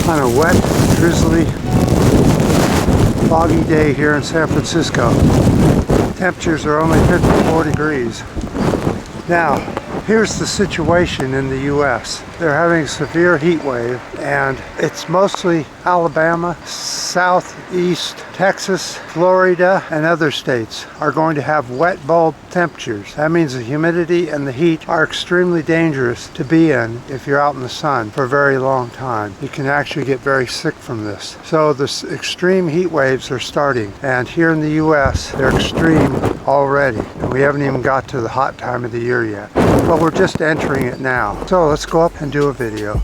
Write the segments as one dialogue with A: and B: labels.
A: on a wet, drizzly, foggy day here in San Francisco. Temperatures are only 54 degrees. Now, here's the situation in the U.S. They're having a severe heat wave, and it's mostly Alabama, southeast Texas, Florida, and other states are going to have wet bulb temperatures. That means the humidity and the heat are extremely dangerous to be in if you're out in the sun for a very long time. You can actually get very sick from this. So the extreme heat waves are starting, and here in the U.S. they're extreme already, and we haven't even got to the hot time of the year yet. But we're just entering it now. So let's go up and do a video.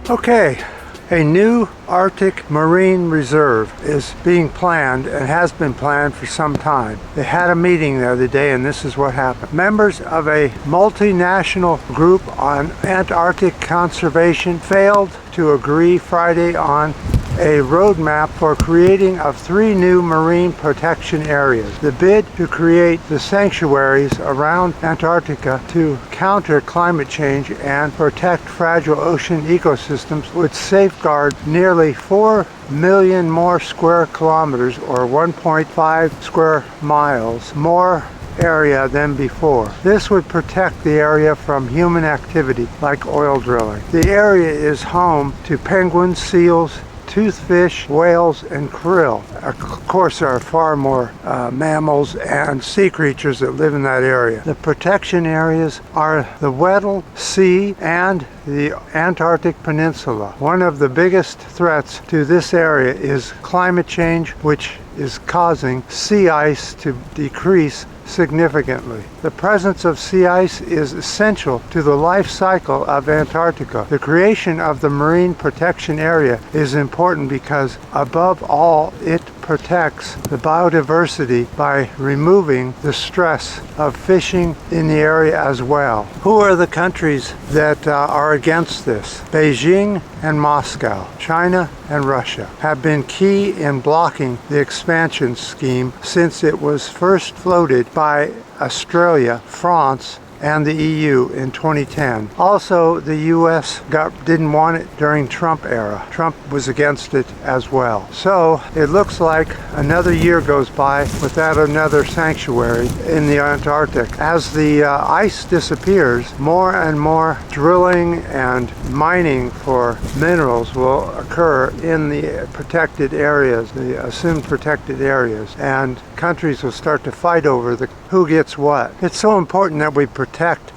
A: Okay, a new Arctic Marine Reserve is being planned and has been planned for some time. They had a meeting the other day, and this is what happened. Members of a multinational group on Antarctic conservation failed to agree Friday on a roadmap for creating of 3 new marine protection areas. The bid to create the sanctuaries around Antarctica to counter climate change and protect fragile ocean ecosystems would safeguard nearly 4 million more square kilometers, or 1.5 square miles, more area than before. This would protect the area from human activity like oil drilling. The area is home to penguins, seals, toothfish, whales, and krill. Of course, there are far more mammals and sea creatures that live in that area. The protection areas are the Weddell Sea and the Antarctic Peninsula. One of the biggest threats to this area is climate change, which is causing sea ice to decrease significantly. The presence of sea ice is essential to the life cycle of Antarctica. The creation of the marine protection area is important because, above all, it protects the biodiversity by removing the stress of fishing in the area as well. Who are the countries that are against this? Beijing and Moscow, China and Russia have been key in blocking the expansion scheme since it was first floated by Australia, France, and the EU in 2010. Also, the US didn't want it during Trump era. Trump was against it as well. So it looks like another year goes by without another sanctuary in the Antarctic. As the ice disappears, more and more drilling and mining for minerals will occur in the protected areas, the assumed protected areas, and countries will start to fight over who gets what. It's so important that we protect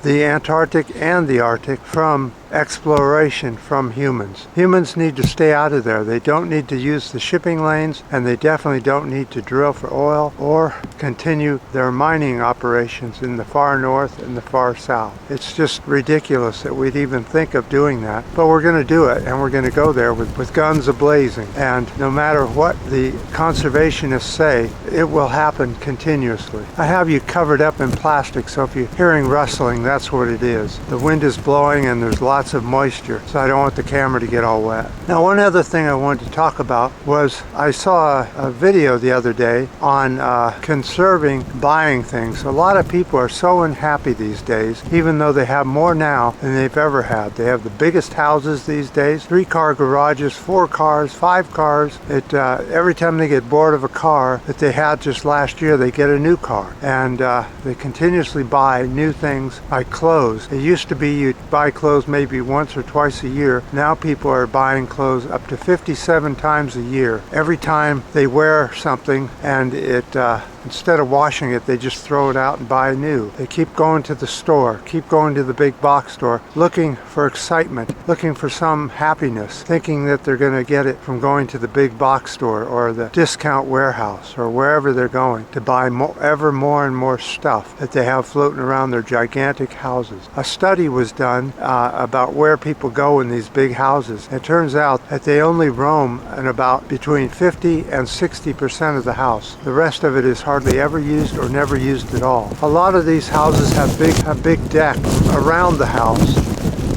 A: the Antarctic and the Arctic from exploration from humans. Humans need to stay out of there. They don't need to use the shipping lanes, and they definitely don't need to drill for oil or continue their mining operations in the far north and the far south. It's just ridiculous that we'd even think of doing that, but we're going to do it, and we're going to go there with guns a-blazing. And no matter what the conservationists say, it will happen continuously. I have you covered up in plastic, so if you're hearing rustling, that's what it is. The wind is blowing and there's lots of moisture, so I don't want the camera to get all wet. Now, one other thing I wanted to talk about was I saw a video the other day on conserving buying things. A lot of people are so unhappy these days, even though they have more now than they've ever had. They have the biggest houses these days, 3-car garages, 4 cars, 5 cars. Every time they get bored of a car that they had just last year, they get a new car, and they continuously buy new things like clothes. It used to be you'd buy clothes maybe once or twice a year. Now people are buying clothes up to 57 times a year. Every time they wear something, and instead of washing it, they just throw it out and buy new. They keep going to the store, keep going to the big box store, looking for excitement, looking for some happiness, thinking that they're going to get it from going to the big box store or the discount warehouse or wherever they're going to buy ever more and more stuff that they have floating around their gigantic houses. A study was done about where people go in these big houses. It turns out that they only roam in about between 50 and 60% of the house. The rest of it is hardly ever used or never used at all. A lot of these houses have big deck around the house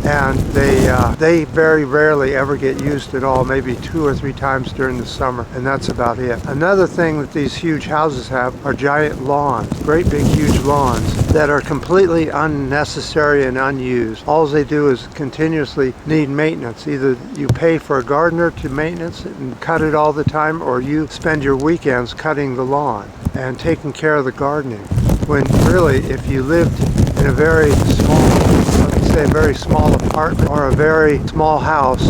A: and they very rarely ever get used at all, maybe 2 or 3 times during the summer, and that's about it. Another thing that these huge houses have are giant lawns, great big huge lawns that are completely unnecessary and unused. All they do is continuously need maintenance. Either you pay for a gardener to maintenance it and cut it all the time, or you spend your weekends cutting the lawn and taking care of the gardening. When really, if you lived in a very small, let's say a very small apartment or a very small house,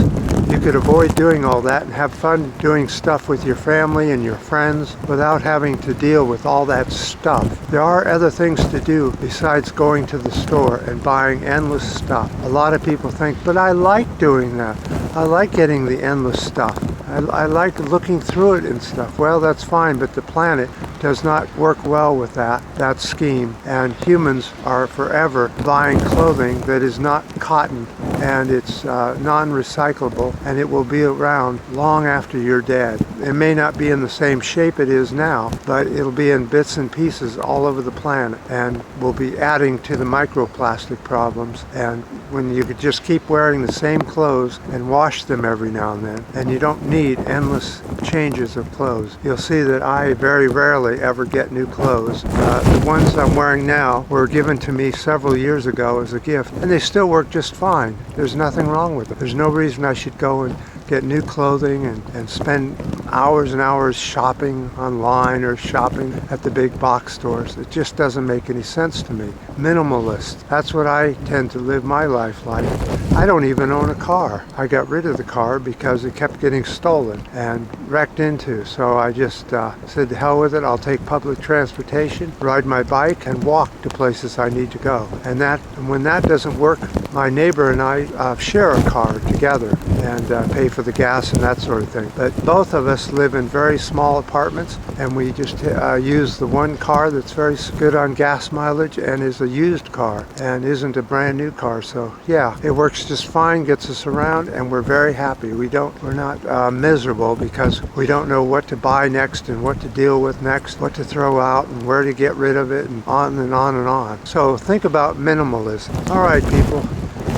A: you could avoid doing all that and have fun doing stuff with your family and your friends without having to deal with all that stuff. There are other things to do besides going to the store and buying endless stuff. A lot of people think, but I like doing that. I like getting the endless stuff. I like looking through it and stuff. Well, that's fine, but the planet does not work well with that scheme. And humans are forever buying clothing that is not cotton, and it's non-recyclable, and it will be around long after you're dead. It may not be in the same shape it is now, but it'll be in bits and pieces all over the planet, and will be adding to the microplastic problems. And when you could just keep wearing the same clothes and wash them every now and then, and you don't need endless changes of clothes. You'll see that I very rarely ever get new clothes. The ones I'm wearing now were given to me several years ago as a gift, and they still work just fine. There's nothing wrong with them. There's no reason I should go and get new clothing and spend hours and hours shopping online or shopping at the big box stores. It just doesn't make any sense to me. Minimalist. That's what I tend to live my life like. I don't even own a car. I got rid of the car because it kept getting stolen and wrecked into. So I just said to hell with it. I'll take public transportation, ride my bike, and walk to places I need to go. And when that doesn't work, my neighbor and I share a car together and pay for the gas and that sort of thing. But both of us live in very small apartments, and we just use the one car that's very good on gas mileage and is a used car and isn't a brand new car. So yeah, it works just fine, gets us around, and we're very happy. We're not miserable because we don't know what to buy next and what to deal with next, what to throw out and where to get rid of it, and on and on and on. So think about minimalism. All right, people.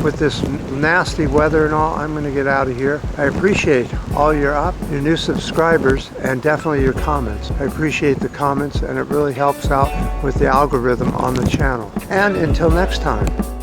A: With this nasty weather and all, I'm going to get out of here. I appreciate all your new subscribers, and definitely your comments. I appreciate the comments, and it really helps out with the algorithm on the channel. And until next time.